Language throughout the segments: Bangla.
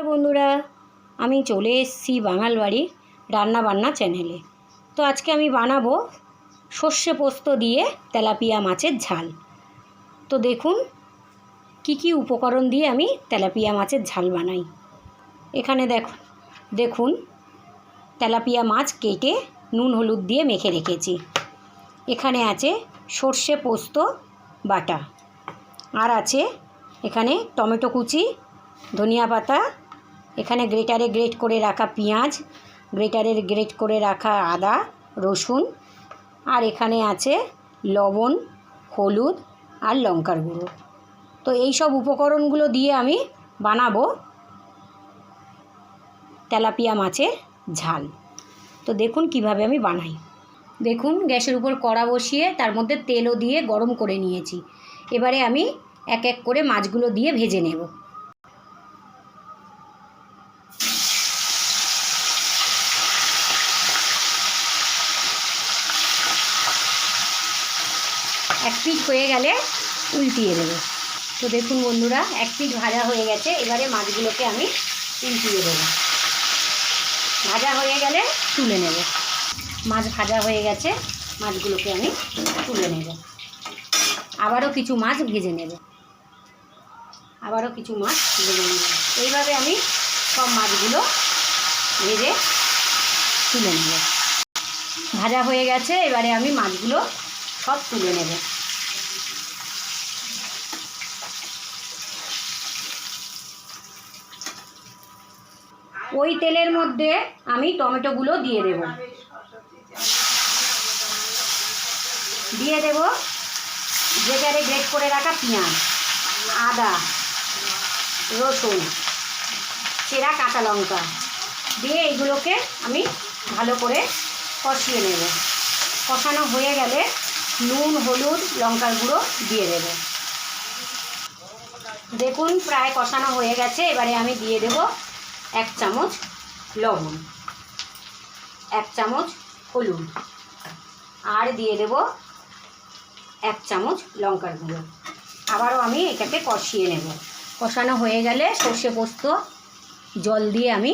বন্ধুরা, আমি চলে এসেছি বাঙাল বাড়ি রান্না বান্না চ্যানেলে। তো আজকে আমি বানাবো সর্ষে পোস্ত দিয়ে তেলাপিয়া মাছের ঝাল। তো দেখুন কি কি উপকরণ দিয়ে আমি তেলাপিয়া মাছের ঝাল বানাই। এখানে দেখুন তেলাপিয়া মাছ কেটে নুন হলুদ দিয়ে মেখে রেখেছি। এখানে আছে সর্ষে পোস্ত বাটা, আর আছে এখানে টমেটো কুচি, ধনিয়া পাতা, এখানে গ্রেটারে গ্রেট করে রাখা পেঁয়াজ, গ্রেটারের গ্রেট করে রাখা আদা রসুন, আর এখানে আছে লবণ, হলুদ আর লঙ্কার গুঁড়ো। তো এই সব উপকরণগুলো দিয়ে আমি বানাবো তেলাপিয়া মাছের ঝাল। তো দেখুন কিভাবে আমি বানাই। দেখুন গ্যাসের উপর কড়া বসিয়ে তার মধ্যে তেলও দিয়ে গরম করে নিয়েছি। এবারে আমি এক এক করে মাছগুলো দিয়ে ভেজে নেব। এক পিঠ হয়ে গেলে উল্টিয়ে দেব। তো দেখুন বন্ধুরা, এক পিঠ ভাজা হয়ে গেছে। এবারে মাছগুলোকে আমি উল্টিয়ে দেব। ভাজা হয়ে গেলে তুলে নেব। মাছ ভাজা হয়ে গেছে, মাছগুলোকে আমি তুলে নেব। আবারও কিছু মাছ ভেজে নেব। এইভাবে আমি সব মাছগুলো ভেজে তুলে নেব। ভাজা হয়ে গেছে, এবারে আমি মাছগুলো সব তুলে নেব। ওই তেলের মধ্যে আমি টমেটোগুলো দিয়ে দেব। গ্রেটারে গ্রেট করে রাখা পেঁয়াজ, আদা রসুন, চেরা কাঁচা লঙ্কা দিয়ে এইগুলোকে আমি ভালো করে কষিয়ে নেব। কষানো হয়ে গেলে নুন হলুদ লঙ্কার গুঁড়ো দিয়ে দেব। দেখুন প্রায় কষানো হয়ে গেছে। এবারে আমি দিয়ে দেব 1 চামচ লবণ, 1 চামচ হলুদ, আর দিয়ে দেব 1 চামচ লঙ্কার গুঁড়ো। আবারও আমি এটাকে কষিয়ে নেব। কষানো হয়ে গেলে সর্ষে পোস্ত জল দিয়ে আমি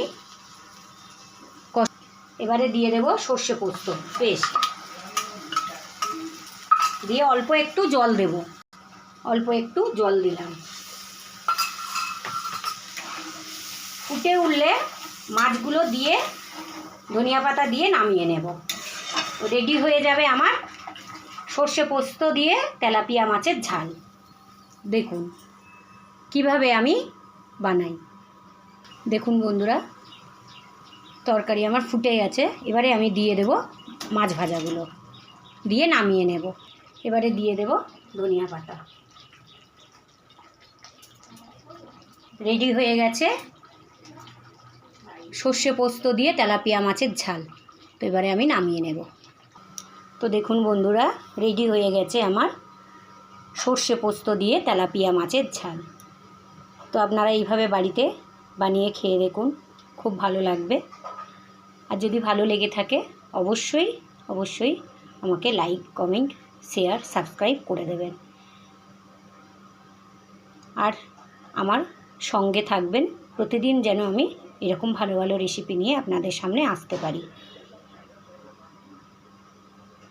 এবারে দিয়ে দেব সর্ষে পোস্ত পেস্ট দিয়ে অল্প একটু জল দেব। অল্প একটু জল দিলাম। ফুটে উঠলে মাছগুলো দিয়ে ধনিয়া পাতা দিয়ে নামিয়ে নেব। রেডি হয়ে যাবে আমার সর্ষে পোস্ত দিয়ে তেলাপিয়া মাছের ঝাল। দেখুন কিভাবে আমি বানাই। দেখুন বন্ধুরা, তরকারি আমার ফুটে গেছে। এবারে আমি দিয়ে দেব মাছ ভাজাগুলো, দিয়ে নামিয়ে নেব। এবারে দিয়ে দেব ধনিয়া পাতা। রেডি হয়ে গেছে সর্ষে পোস্ত দিয়ে তেলাপিয়া মাছের ঝাল। তো এবারে আমি নামিয়ে নেব। তো দেখুন বন্ধুরা, রেডি হয়ে গেছে আমার সর্ষে পোস্ত দিয়ে তেলাপিয়া মাছের ঝাল। তো আপনারা এইভাবে বাড়িতে বানিয়ে খেয়ে দেখুন, খুব ভালো লাগবে। আর যদি ভালো লেগে থাকে অবশ্যই আমাকে লাইক কমেন্ট শেয়ার সাবস্ক্রাইব করে দেবেন। আর আমার সঙ্গে থাকবেন প্রতিদিন, যেন আমি এরকম ভালো ভালো রেসিপি নিয়ে আপনাদের সামনে আসতে পারি।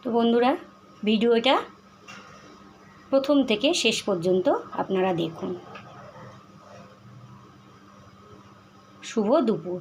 তো বন্ধুরা, ভিডিওটা প্রথম থেকে শেষ পর্যন্ত আপনারা দেখুন। শুভ দুপুর।